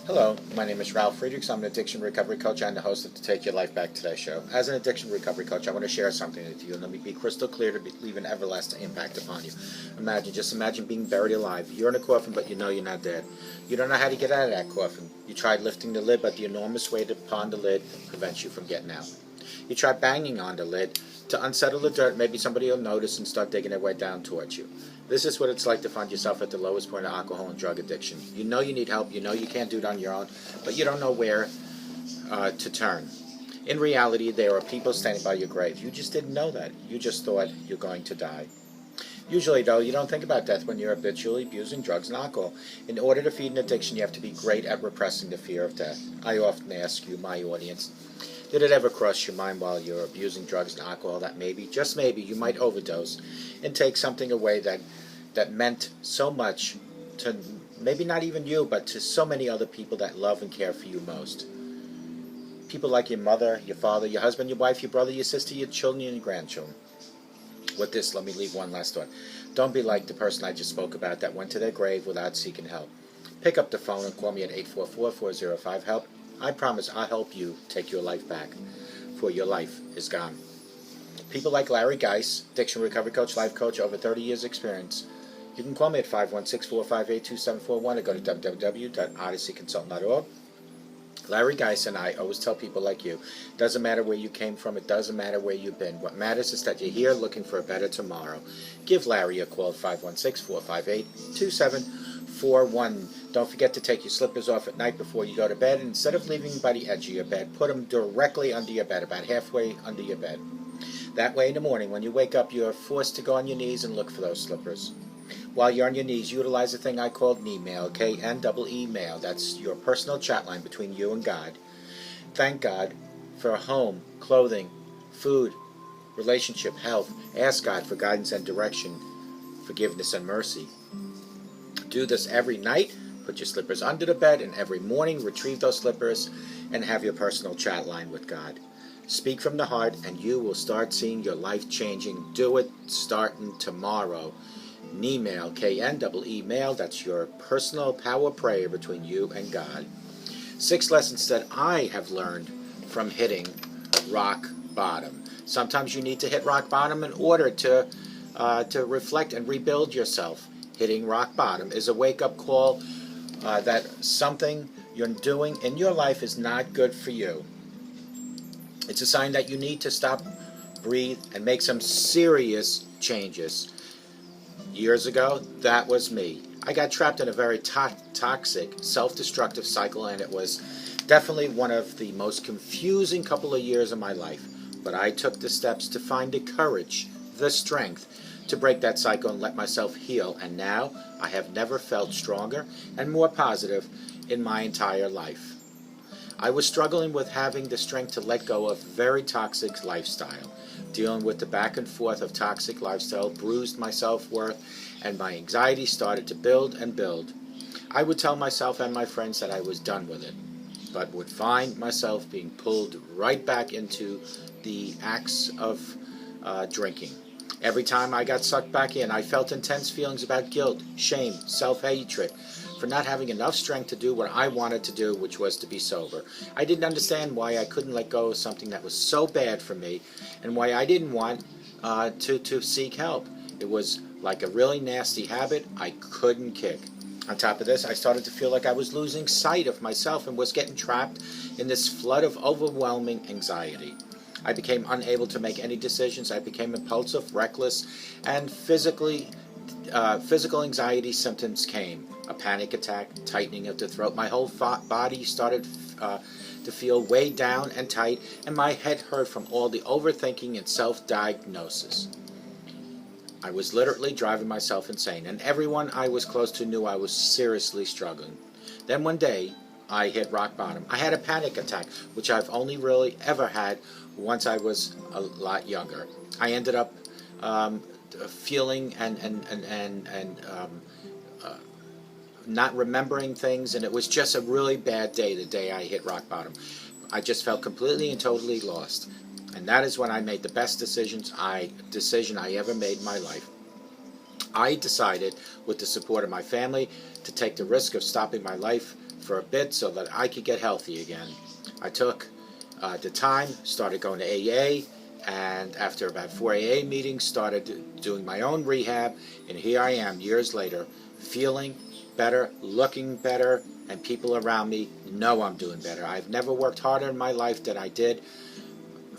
Hello, my name is Ralf Friedrichs. I'm an addiction recovery coach and the host of the Take Your Life Back Today show. As an addiction recovery coach, I want to share something with you, and let me be crystal clear to leave an everlasting impact upon you. Just imagine being buried alive. You're in a coffin, but you know you're not dead. You don't know how to get out of that coffin. You tried lifting the lid, but the enormous weight upon the lid prevents you from getting out. You try banging on the lid to unsettle the dirt. Maybe somebody will notice and start digging their way down towards you. This is what it's like to find yourself at the lowest point of alcohol and drug addiction. You know you need help. You know you can't do it on your own, but you don't know where to turn. In reality, there are people standing by your grave. You just didn't know that. You just thought you're going to die. Usually, though, you don't think about death when you're habitually abusing drugs and alcohol. In order to feed an addiction, you have to be great at repressing the fear of death. I often ask you, my audience, did it ever cross your mind while you're abusing drugs and alcohol that maybe, just maybe, you might overdose and take something away that meant so much to maybe not even you, but to so many other people that love and care for you most? People like your mother, your father, your husband, your wife, your brother, your sister, your children, and your grandchildren. With this, let me leave one last thought. Don't be like the person I just spoke about that went to their grave without seeking help. Pick up the phone and call me at 844-405-HELP. I promise I'll help you take your life back, for your life is gone. People like Larry Geis, addiction recovery coach, life coach, over 30 years experience. You can call me at 516-458-2741 or go to www.odysseyconsultant.org. Larry Geis and I always tell people like you, doesn't matter where you came from, it doesn't matter where you've been. What matters is that you're here looking for a better tomorrow. Give Larry a call at 516-458-2741. Don't forget to take your slippers off at night before you go to bed. And instead of leaving them by the edge of your bed, put them directly under your bed, about halfway under your bed. That way in the morning, when you wake up, you're forced to go on your knees and look for those slippers. While you're on your knees, utilize a thing I call Knee-mail, K-N-E-E-mail. That's your personal chat line between you and God. Thank God for a home, clothing, food, relationship, health. Ask God for guidance and direction, forgiveness and mercy. Do this every night. Put your slippers under the bed, and every morning retrieve those slippers and have your personal chat line with God. Speak from the heart, and you will start seeing your life changing. Do it starting tomorrow. Knee-mail, K-N-E-E-mail. That's your personal power prayer between you and God. 6 lessons that I have learned from hitting rock bottom. Sometimes you need to hit rock bottom in order to reflect and rebuild yourself. Hitting rock bottom is a wake-up call that something you're doing in your life is not good for you. It's a sign that you need to stop, breathe, and make some serious changes. Years ago, that was me. I got trapped in a very toxic, self-destructive cycle, and it was definitely one of the most confusing couple of years of my life. But I took the steps to find the courage, the strength, to break that cycle and let myself heal, and now I have never felt stronger and more positive in my entire life. I was struggling with having the strength to let go of very toxic lifestyle. Dealing with the back and forth of toxic lifestyle bruised my self-worth, and my anxiety started to build and build. I would tell myself and my friends that I was done with it, but would find myself being pulled right back into the acts of drinking. Every time I got sucked back in, I felt intense feelings about guilt, shame, self-hatred for not having enough strength to do what I wanted to do, which was to be sober. I didn't understand why I couldn't let go of something that was so bad for me, and why I didn't want to seek help. It was like a really nasty habit I couldn't kick. On top of this, I started to feel like I was losing sight of myself and was getting trapped in this flood of overwhelming anxiety. I became unable to make any decisions. I became impulsive, reckless, and physical anxiety symptoms came. A panic attack, tightening of the throat. My whole body started to feel weighed down and tight, and my head hurt from all the overthinking and self-diagnosis. I was literally driving myself insane, and everyone I was close to knew I was seriously struggling. Then one day, I hit rock bottom. I had a panic attack, which I've only really ever had once I was a lot younger. I ended up feeling and not remembering things, and it was just a really bad day, the day I hit rock bottom. I just felt completely and totally lost. And that is when I made the best decision I ever made in my life. I decided, with the support of my family, to take the risk of stopping my life for a bit so that I could get healthy again. I took the time, started going to AA, and after about 4 AA meetings, started doing my own rehab, and here I am years later, feeling better, looking better, and people around me know I'm doing better. I've never worked harder in my life than I did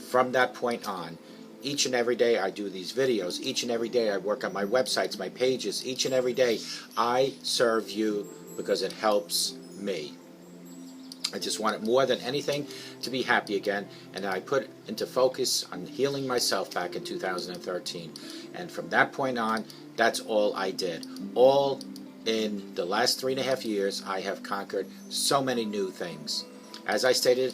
from that point on. Each and every day I do these videos. Each and every day I work on my websites, my pages. Each and every day I serve you because it helps me. I just wanted more than anything to be happy again, and I put into focus on healing myself back in 2013. And from that point on, that's all I did. All in the last 3.5 years, I have conquered so many new things. As I stated,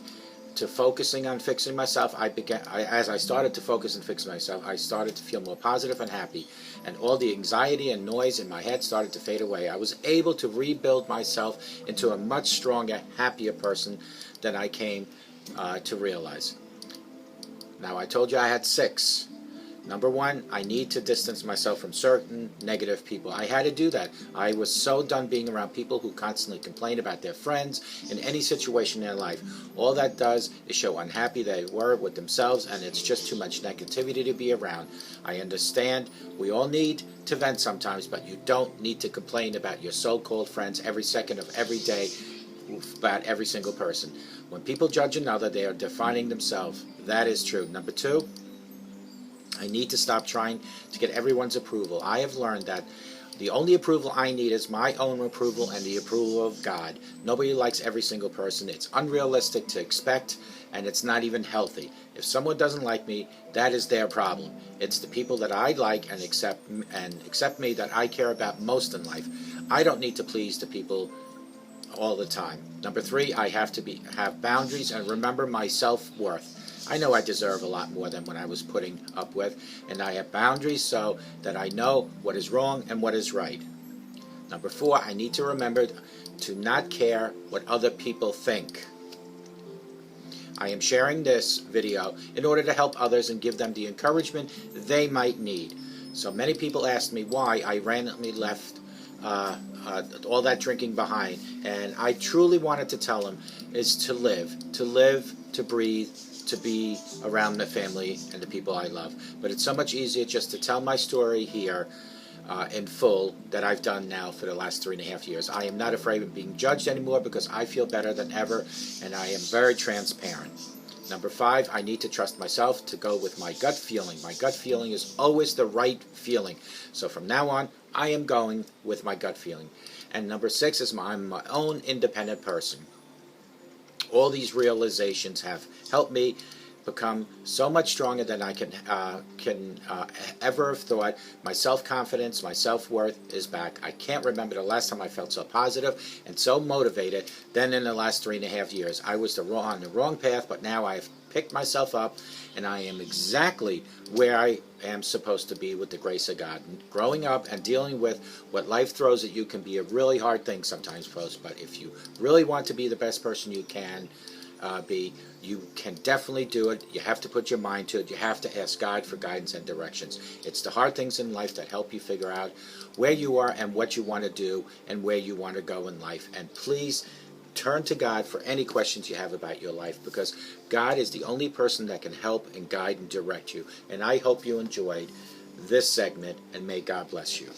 to focusing on fixing myself, as I started to focus and fix myself, I started to feel more positive and happy, and all the anxiety and noise in my head started to fade away. I was able to rebuild myself into a much stronger, happier person than I came to realize. Now, I told you I had 6. Number 1, I need to distance myself from certain negative people. I had to do that. I was so done being around people who constantly complain about their friends in any situation in their life. All that does is show unhappy they were with themselves, and it's just too much negativity to be around. I understand we all need to vent sometimes, but you don't need to complain about your so-called friends every second of every day about every single person. When people judge another, they are defining themselves. That is true. Number 2, I need to stop trying to get everyone's approval. I have learned that the only approval I need is my own approval and the approval of God. Nobody likes every single person. It's unrealistic to expect, and it's not even healthy. If someone doesn't like me, that is their problem. It's the people that I like and accept me that I care about most in life. I don't need to please the people all the time. Number 3, I have to have boundaries and remember my self-worth. I know I deserve a lot more than what I was putting up with, and I have boundaries so that I know what is wrong and what is right. Number 4, I need to remember to not care what other people think. I am sharing this video in order to help others and give them the encouragement they might need. So many people asked me why I randomly left all that drinking behind, and I truly wanted to tell them is to live, to breathe, to be around the family and the people I love. But it's so much easier just to tell my story here in full that I've done now for the last 3.5 years. I am not afraid of being judged anymore because I feel better than ever, and I am very transparent. Number 5, I need to trust myself to go with my gut feeling. My gut feeling is always the right feeling. So from now on, I am going with my gut feeling. And number 6 is I'm my own independent person. All these realizations have helped me become so much stronger than I can ever have thought. My self-confidence, my self-worth is back. I can't remember the last time I felt so positive and so motivated than in the last 3.5 years. I was on the wrong path, but now I've picked myself up, and I am exactly where I am supposed to be with the grace of God. Growing up and dealing with what life throws at you can be a really hard thing sometimes, folks, but if you really want to be the best person you can be, you can definitely do it. You have to put your mind to it. You have to ask God for guidance and directions. It's the hard things in life that help you figure out where you are and what you want to do and where you want to go in life. And please turn to God for any questions you have about your life, because God is the only person that can help and guide and direct you. And I hope you enjoyed this segment, and may God bless you.